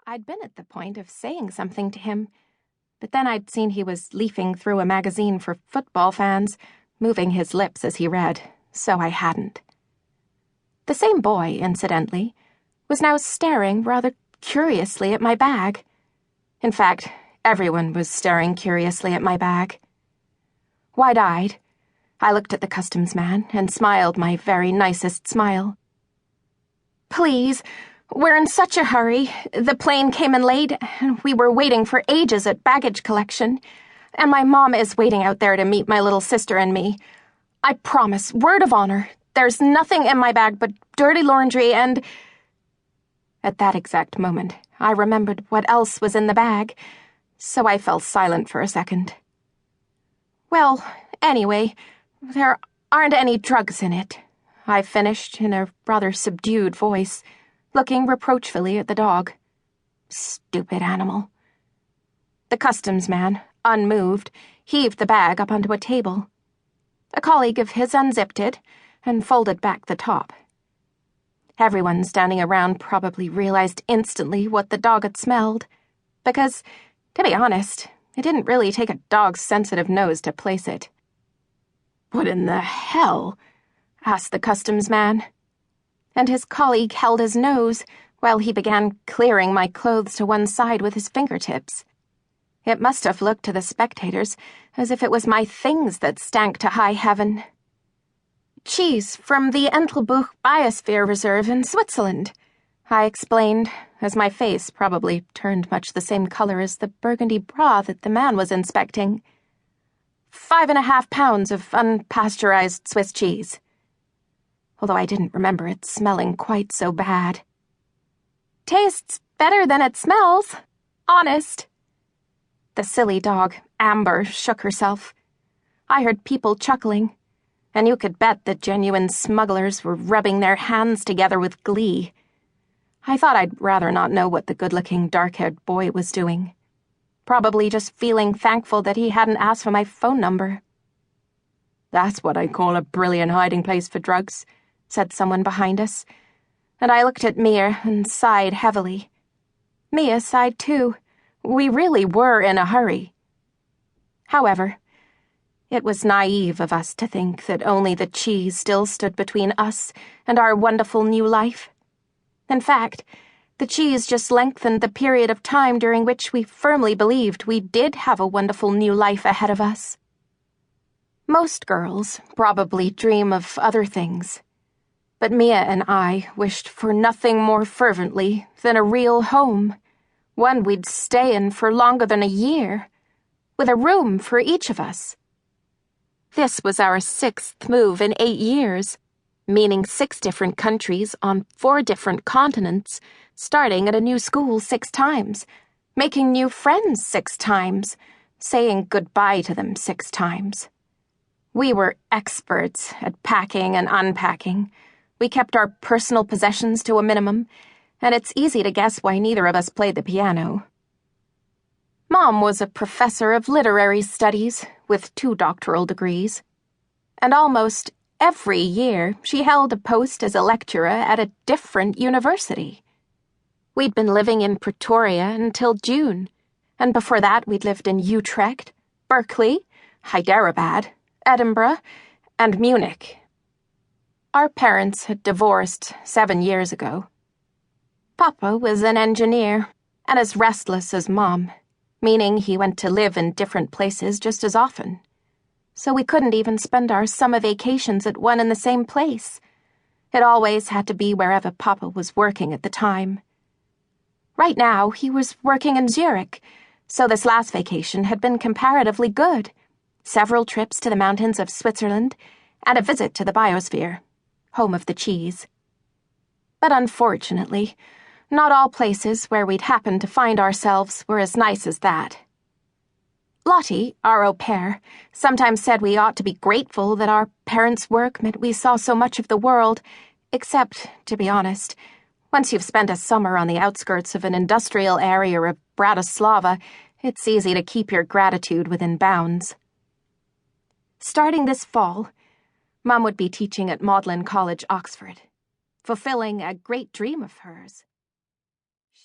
I'd been at the point of saying something to him, but then I'd seen he was leafing through a magazine for football fans, moving his lips as he read, so I hadn't. The same boy, incidentally, was now staring rather curiously at my bag. In fact, everyone was staring curiously at my bag. Wide-eyed, I looked at the customs man and smiled my very nicest smile. "Please, we're in such a hurry. The plane came in late, and we were waiting for ages at baggage collection. And my mom is waiting out there to meet my little sister and me. I promise, word of honor, there's nothing in my bag but dirty laundry and—" At that exact moment, I remembered what else was in the bag, so I fell silent for a second. "Well, anyway, there aren't any drugs in it," I finished in a rather subdued voice, looking reproachfully at the dog. Stupid animal. The customs man, unmoved, heaved the bag up onto a table. A colleague of his unzipped it and folded back the top. Everyone standing around probably realized instantly what the dog had smelled, because, to be honest, it didn't really take a dog's sensitive nose to place it. "What in the hell?" asked the customs man. And his colleague held his nose while he began clearing my clothes to one side with his fingertips. It must have looked to the spectators as if it was my things that stank to high heaven. "Cheese from the Entlebuch Biosphere Reserve in Switzerland," I explained, as my face probably turned much the same color as the burgundy bra that the man was inspecting. 5.5 pounds of unpasteurized Swiss cheese. Although I didn't remember it smelling quite so bad. "Tastes better than it smells. Honest." The silly dog, Amber, shook herself. I heard people chuckling, and you could bet the genuine smugglers were rubbing their hands together with glee. I thought I'd rather not know what the good-looking, dark-haired boy was doing. Probably just feeling thankful that he hadn't asked for my phone number. "That's what I call a brilliant hiding place for drugs," said someone behind us, and I looked at Mia and sighed heavily. Mia sighed too. We really were in a hurry. However, it was naive of us to think that only the cheese still stood between us and our wonderful new life. In fact, the cheese just lengthened the period of time during which we firmly believed we did have a wonderful new life ahead of us. Most girls probably dream of other things, but Mia and I wished for nothing more fervently than a real home, one we'd stay in for longer than a year, with a room for each of us. This was our 6th move in 8 years, meaning 6 different countries on 4 different continents, starting at a new school 6 times, making new friends 6 times, saying goodbye to them 6 times. We were experts at packing and unpacking. We kept our personal possessions to a minimum, and it's easy to guess why neither of us played the piano. Mom was a professor of literary studies with 2 doctoral degrees, and almost every year she held a post as a lecturer at a different university. We'd been living in Pretoria until June, and before that we'd lived in Utrecht, Berkeley, Hyderabad, Edinburgh, and Munich. Our parents had divorced 7 years ago. Papa was an engineer, and as restless as Mom, meaning he went to live in different places just as often. So we couldn't even spend our summer vacations at one and the same place. It always had to be wherever Papa was working at the time. Right now, he was working in Zurich, so this last vacation had been comparatively good. Several trips to the mountains of Switzerland, and a visit to the Biosphere, home of the cheese. But unfortunately, not all places where we'd happened to find ourselves were as nice as that. Lottie, our au pair, sometimes said we ought to be grateful that our parents' work meant we saw so much of the world, except, to be honest, once you've spent a summer on the outskirts of an industrial area of Bratislava, it's easy to keep your gratitude within bounds. Starting this fall, Mum would be teaching at Magdalen College, Oxford, fulfilling a great dream of hers.